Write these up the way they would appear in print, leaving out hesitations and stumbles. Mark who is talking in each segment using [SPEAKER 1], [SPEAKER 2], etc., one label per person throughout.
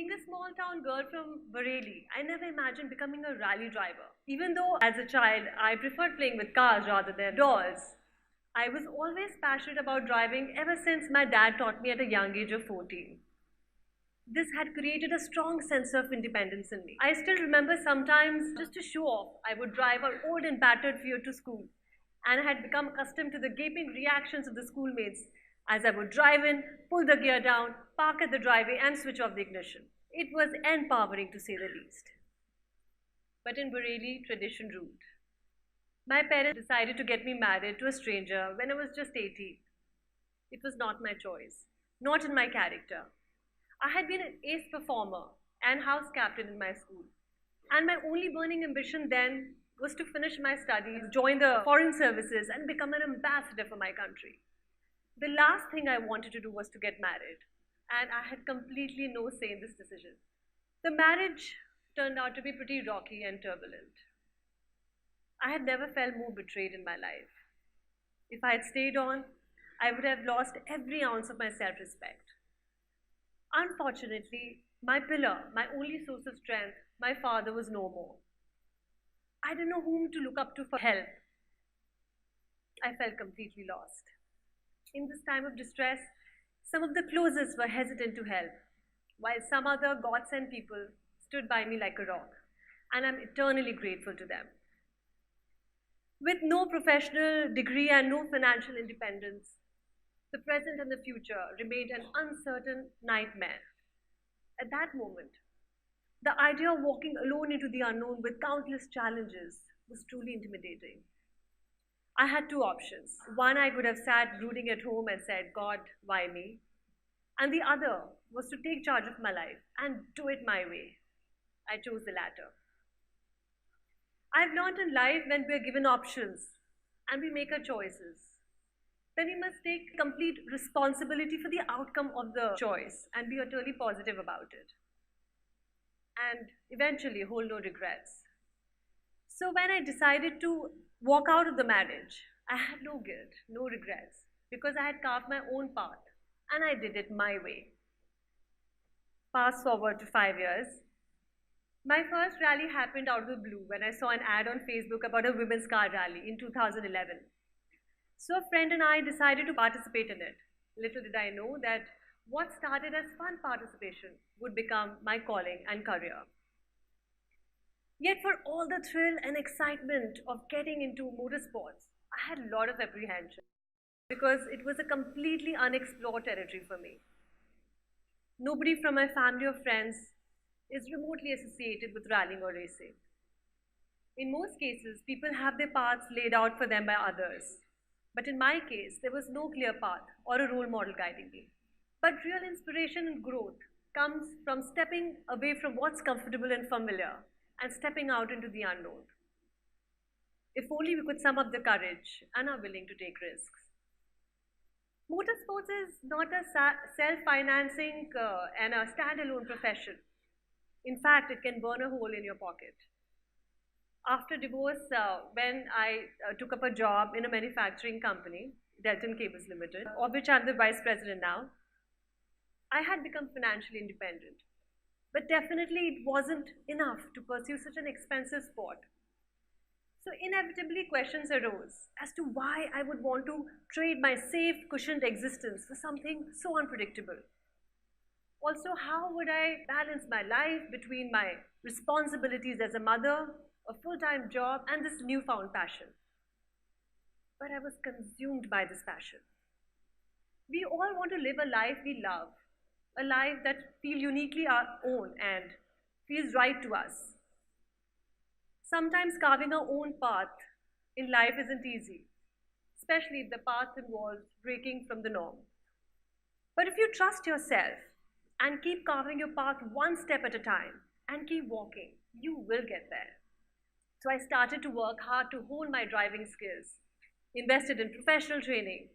[SPEAKER 1] Being a small town girl from Bareilly, I never imagined becoming a rally driver. Even though as a child I preferred playing with cars rather than dolls, I was always passionate about driving ever since my dad taught me at a young age of 14. This had created a strong sense of independence in me. I still remember sometimes, just to show off, I would drive our old and battered Fiat to school, and I had become accustomed to the gaping reactions of the schoolmates as I would drive in, pull the gear down, park at the driveway, and switch off the ignition. It was empowering to say the least. But in Bareilly, tradition ruled. My parents decided to get me married to a stranger when I was just 18. It was not my choice, not in my character. I had been an ace performer and house captain in my school, and my only burning ambition then was to finish my studies, join the foreign services, and become an ambassador for my country. The last thing I wanted to do was to get married, and I had completely no say in this decision. The marriage turned out to be pretty rocky and turbulent. I had never felt more betrayed in my life. If I had stayed on, I would have lost every ounce of my self respect. Unfortunately, my pillar, my only source of strength, my father, was no more. I didn't know whom to look up to for help. I felt completely lost. In this time of distress, some of the closest were hesitant to help, while some other God sent people stood by me like a rock, and I'm eternally grateful to them. With no professional degree and no financial independence, the present and the future remained an uncertain nightmare. At that moment, the idea of walking alone into the unknown with countless challenges was truly intimidating. I had two options. One, I could have sat brooding at home and said, God, why me? And the other was to take charge of my life and do it my way. I chose the latter. I've learned in life when we are given options and we make our choices, then we must take complete responsibility for the outcome of the choice and be utterly positive about it. And eventually hold no regrets. So when I decided to walk out of the marriage, I had no guilt, no regrets, because I had carved my own path and I did it my way. Fast forward to 5 years. My first rally happened out of the blue when I saw an ad on Facebook about a women's car rally in 2011. So a friend and I decided to participate in it. Little did I know that what started as fun participation would become my calling and career. Yet for all the thrill and excitement of getting into motorsports, I had a lot of apprehension because it was a completely unexplored territory for me. Nobody from my family or friends is remotely associated with rallying or racing. In most cases, people have their paths laid out for them by others. But in my case, there was no clear path or a role model guiding me. But real inspiration and growth comes from stepping away from what's comfortable and familiar and stepping out into the unknown. If only we could sum up the courage and are willing to take risks. Motorsports is not a self-financing and a standalone profession. In fact, it can burn a hole in your pocket. After divorce, when I took up a job in a manufacturing company, Delton Cables Limited, of which I'm the vice president now, I had become financially independent. But definitely it wasn't enough to pursue such an expensive sport. So inevitably questions arose as to why I would want to trade my safe, cushioned existence for something so unpredictable. Also, how would I balance my life between my responsibilities as a mother, a full-time job, and this newfound passion? But I was consumed by this passion. We all want to live a life we love, a life that feels uniquely our own and feels right to us. Sometimes carving our own path in life isn't easy, especially if the path involves breaking from the norm. But if you trust yourself and keep carving your path one step at a time and keep walking, you will get there. So I started to work hard to hone my driving skills, invested in professional training,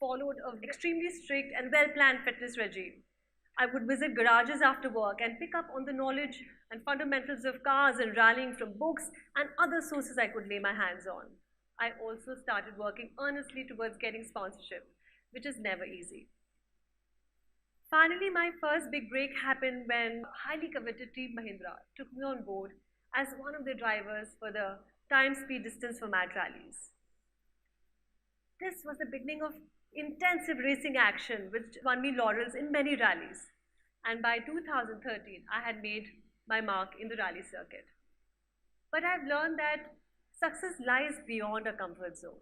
[SPEAKER 1] followed an extremely strict and well-planned fitness regime. I would visit garages after work and pick up on the knowledge and fundamentals of cars and rallying from books and other sources I could lay my hands on. I also started working earnestly towards getting sponsorship, which is never easy. Finally, my first big break happened when highly coveted Team Mahindra took me on board as one of their drivers for the time speed distance format rallies. This was the beginning of intensive racing action, which won me laurels in many rallies. And by 2013, I had made my mark in the rally circuit. But I've learned that success lies beyond a comfort zone.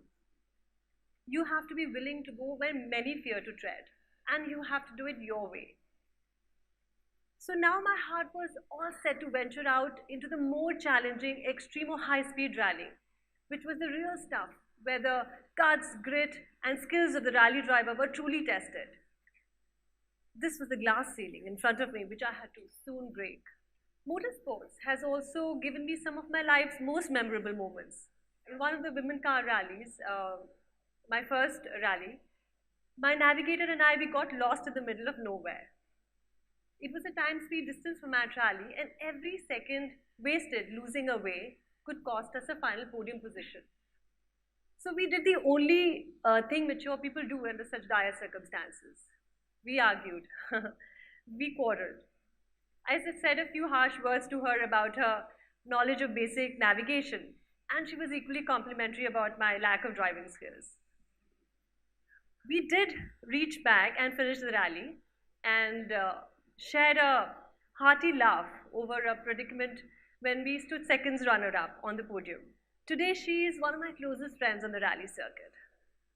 [SPEAKER 1] You have to be willing to go where many fear to tread, and you have to do it your way. So now my heart was all set to venture out into the more challenging extreme or high-speed rally, which was the real stuff, where the guts, grit, and skills of the rally driver were truly tested. This was the glass ceiling in front of me, which I had to soon break. Motorsports has also given me some of my life's most memorable moments. In one of the women car rallies, my first rally, my navigator and I, we got lost in the middle of nowhere. It was a time speed distance format rally, and every second wasted losing a way could cost us a final podium position. So we did the only thing mature people do under such dire circumstances. We argued. We quarreled. I said a few harsh words to her about her knowledge of basic navigation, and she was equally complimentary about my lack of driving skills. We did reach back and finish the rally and shared a hearty laugh over a predicament when we stood seconds runner-up on the podium. Today, she is one of my closest friends on the rally circuit.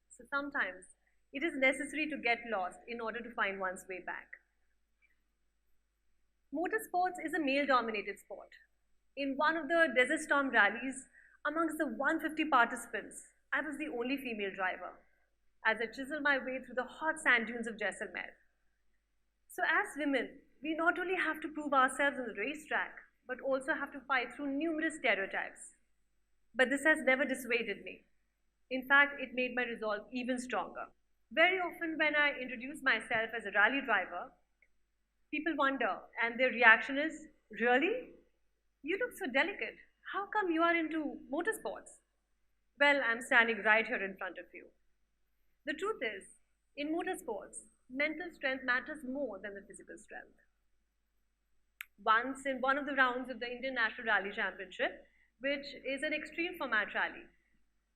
[SPEAKER 1] So sometimes it is necessary to get lost in order to find one's way back. Motorsports is a male-dominated sport. In one of the Desert Storm rallies, amongst the 150 participants, I was the only female driver, as I chiseled my way through the hot sand dunes of Jaisalmer. So as women, we not only have to prove ourselves on the racetrack, but also have to fight through numerous stereotypes. But this has never dissuaded me. In fact, it made my resolve even stronger. Very often when I introduce myself as a rally driver, people wonder, and their reaction is, "Really? You look so delicate. How come you are into motorsports?" Well, I'm standing right here in front of you. The truth is, in motorsports, mental strength matters more than the physical strength. Once in one of the rounds of the Indian National Rally Championship, which is an extreme format rally,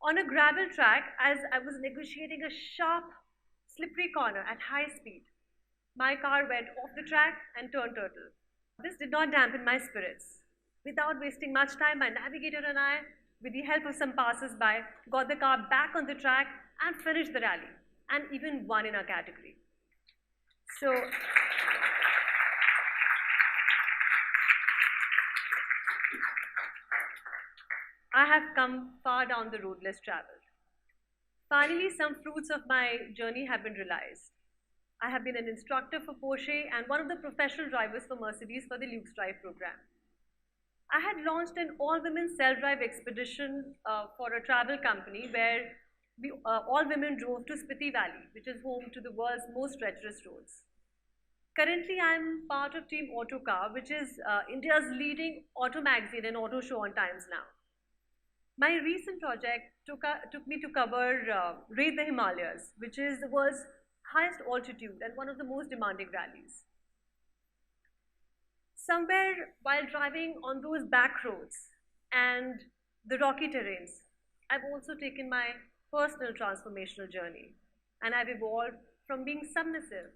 [SPEAKER 1] on a gravel track, as I was negotiating a sharp, slippery corner at high speed, my car went off the track and turned turtle. This did not dampen my spirits. Without wasting much time, my navigator and I, with the help of some passers-by, got the car back on the track and finished the rally, and even won in our category. So, I have come far down the road less traveled. Finally, some fruits of my journey have been realized. I have been an instructor for Porsche and one of the professional drivers for Mercedes for the Luke's Drive program. I had launched an all-women self-drive expedition for a travel company where all women drove to Spiti Valley, which is home to the world's most treacherous roads. Currently, I'm part of Team Autocar, which is India's leading auto magazine and auto show on Times Now. My recent project took me to cover Raid the Himalayas, which is the world's highest altitude and one of the most demanding rallies. Somewhere while driving on those back roads and the rocky terrains, I've also taken my personal transformational journey, and I've evolved from being submissive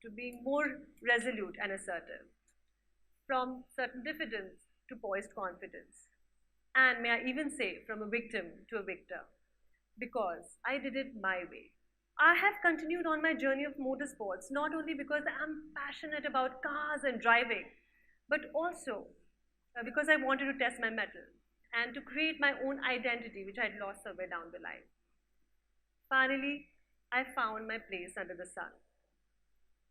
[SPEAKER 1] to being more resolute and assertive, from certain diffidence to poised confidence, and may I even say from a victim to a victor, because I did it my way. I have continued on my journey of motorsports not only because I'm passionate about cars and driving, but also because I wanted to test my mettle and to create my own identity, which I'd lost somewhere down the line. Finally, I found my place under the sun.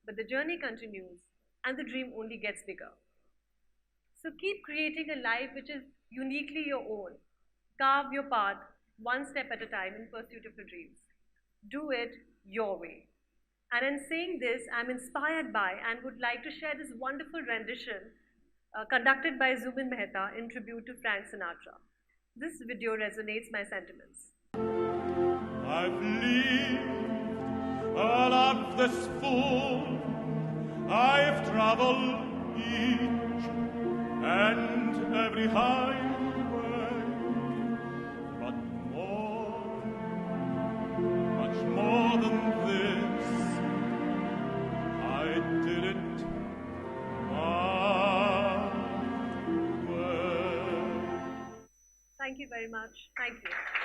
[SPEAKER 1] But the journey continues, and the dream only gets bigger. So keep creating a life which is uniquely your own. Carve your path one step at a time in pursuit of your dreams. Do it your way. And in saying this, I'm inspired by and would like to share this wonderful rendition conducted by Zubin Mehta in tribute to Frank Sinatra. This video resonates my sentiments.
[SPEAKER 2] I've lived a life that's full I've traveled each and every highway, but more, much more than this, I did it my way.
[SPEAKER 1] Thank you very much. Thank you.